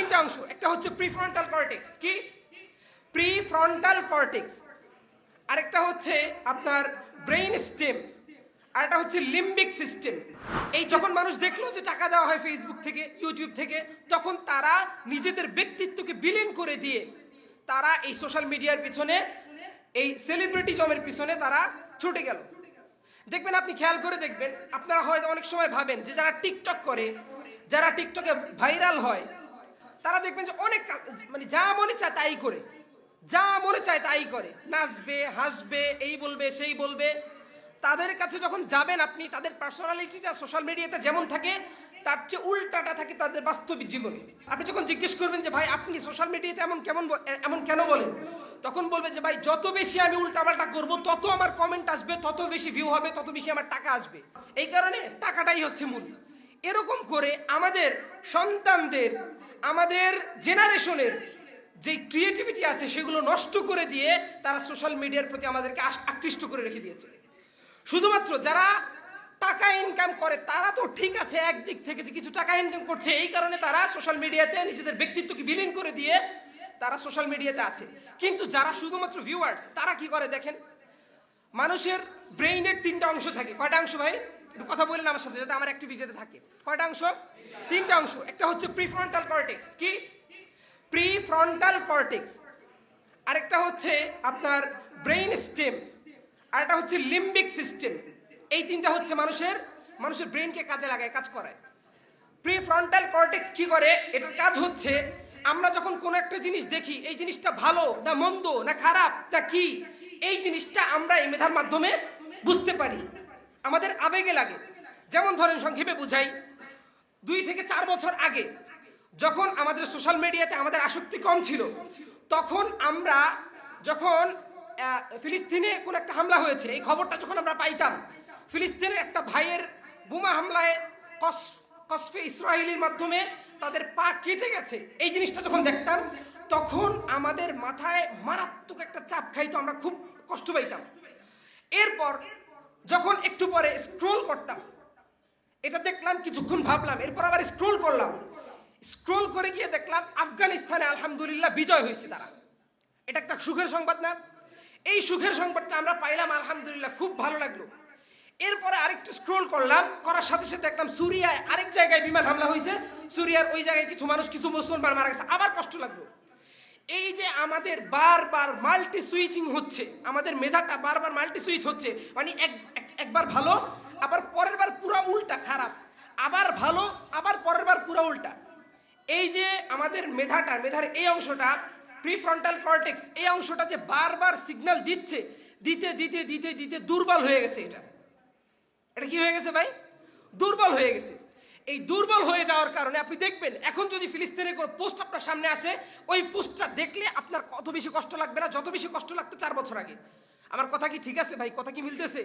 তিনটা অংশ। একটা হচ্ছে প্রিফ্রন্টাল কর্টেক্স, কি প্রিফ্রন্টাল কর্টেক্স, আরেকটা হচ্ছে আপনার ব্রেইন স্টেম, আর একটা হচ্ছে লিম্বিক সিস্টেম। এই যখন মানুষ দেখলো যে টাকা দেওয়া হয় ফেসবুক থেকে, ইউটিউব থেকে, তখন তারা নিজেদের ব্যক্তিত্বকে বিলীন করে দিয়ে তারা এই সোশ্যাল মিডিয়ার পিছনে, এই সেলিব্রিটিজমের পিছনে তারা ছুটে গেল। দেখবেন, আপনি খেয়াল করে দেখবেন, আপনারা হয়তো অনেক সময় ভাবেন যে যারা টিকটক করে, যারা টিকটকে ভাইরাল হয়, তারা দেখবেন যে অনেক মানে যা মনে চায় তাই করে, যা মনে চায় তাই করে, নাচবে, হাসবে, এই বলবে, সেই বলবে। তাদের কাছে যখন যাবেন আপনি, তাদের পার্সোনালিটিটা সোশ্যাল মিডিয়াতে যেমন থাকে তার চেয়ে উল্টাটা থাকে তাদের বাস্তবিক জীবনে। আপনি যখন জিজ্ঞেস করবেন যে ভাই আপনি সোশ্যাল মিডিয়াতে এমন কেন বলেন, তখন বলবে যে ভাই যত বেশি আমি উল্টাপাল্টা করবো তত আমার কমেন্ট আসবে, তত বেশি ভিউ হবে, তত বেশি আমার টাকা আসবে, এই কারণে টাকাটাই হচ্ছে মূল। এরকম করে আমাদের সন্তানদের, আমাদের জেনারেশনের যে ক্রিয়েটিভিটি আছে সেগুলো নষ্ট করে দিয়ে তারা সোশ্যাল মিডিয়ার প্রতি আমাদেরকে আকৃষ্ট করে রেখে দিয়েছে। শুধুমাত্র যারা টাকা ইনকাম করে তারা তো ঠিক আছে একদিক থেকে, যে কিছু টাকা ইনকাম করছে, এই কারণে তারা সোশ্যাল মিডিয়াতে নিজেদের ব্যক্তিত্বকে বিলীন করে দিয়ে তারা সোশ্যাল মিডিয়াতে আছে। কিন্তু যারা শুধুমাত্র ভিউয়ার্স, তারা কি করে দেখেন, মানুষের ব্রেইনের তিনটা অংশ থাকে। কয়টা অংশ ভাই? একটু কথা বলেন আমার সাথে, যাতে আমার অ্যাক্টিভিটিতে থাকে। কয়টা অংশ? তিনটা অংশ। একটা হচ্ছে প্রিফ্রন্টাল কর্টেক্স, কি প্রিফ্রন্টাল কর্টেক্স, আরেকটা হচ্ছে আপনার ব্রেইন স্টেম, আরেকটা হচ্ছে লিম্বিক সিস্টেম। এই তিনটা হচ্ছে মানুষের ব্রেইনকে কাজে লাগায়, কাজ করায়। প্রিফ্রন্টাল কর্টেক্স কি করে? এটার কাজ হচ্ছে আমরা যখন কোনো একটা জিনিস দেখি, এই জিনিসটা ভালো না মন্দ না খারাপ না কি, এই জিনিসটা আমরা এই মেধার মাধ্যমে বুঝতে পারি, আমাদের আবেগে লাগে। যেমন ধরেন, সংক্ষেপে বুঝাই, 2 থেকে 4 বছর আগে যখন আমাদের সোশ্যাল মিডিয়াতে আমাদের আসক্তি কম ছিল, তখন আমরা যখন ফিলিস্তিনে কোন একটা হামলা হয়েছে, এই খবরটা যখন আমরা পাইতাম, ফিলিস্তিনের একটা ভাইয়ের বোমা হামলায় কসফে ইসরায়েলের মাধ্যমে তাদের পা কেটে গেছে, এই জিনিসটা যখন দেখতাম, তখন আমাদের মাথায় মারাত্মক একটা চাপ খাইতো, আমরা খুব কষ্ট পাইতাম। এরপর যখন একটু পরে স্ক্রোল করতাম, এটা দেখলাম, কিছুক্ষণ ভাবলাম, এরপর আবার স্ক্রোল করলাম, স্ক্রোল করে গিয়ে দেখলাম আফগানিস্তানে আলহামদুলিল্লাহ বিজয় হয়েছে তারা। এটা একটা সুখের সংবাদ না? এই সুখের সংবাদটা আমরা পাইলাম, আলহামদুলিল্লাহ, খুব ভালো লাগলো। এরপরে আরেকটু স্ক্রোল করলাম, করার সাথে সাথে দেখলাম সুরিয়ায় আরেক জায়গায় বিমান হামলা হয়েছে, সুরিয়ার ওই জায়গায় কিছু মানুষ, কিছু মুসলমান মারা গেছে, আবার কষ্ট লাগলো। এই যে আমাদের বারবার মাল্টি সুইচিং হচ্ছে, আমাদের মেধাটা বারবার মাল্টি সুইচ হচ্ছে, মানে একবার ভালো, আবার পরের বার পুরো উল্টা খারাপ, আবার ভালো, আবার পরের বার পুরো উল্টা। এই যে আমাদের মেধার এই অংশটা, প্রিফ্রন্টাল কর্টেক্স, এই অংশটা যে বারবার সিগন্যাল দিচ্ছে, দিতে দিতে দিতে দিতে দুর্বল হয়ে গেছে। এটা কি হয়ে গেছে ভাই? দুর্বল হয়ে গেছে। এই দুর্বল হয়ে যাওয়ার কারণে আপনি দেখবেন, এখন যদি ফিলিস্তিনের কোনো পোস্ট আপনার সামনে আসে, ওই পোস্টটা দেখলে আপনার কত বেশি কষ্ট লাগবে না, যত বেশি কষ্ট লাগতো 4 বছর আগে। আমার কথা কি ঠিক আছে ভাই? কথা কি মিলতেছে?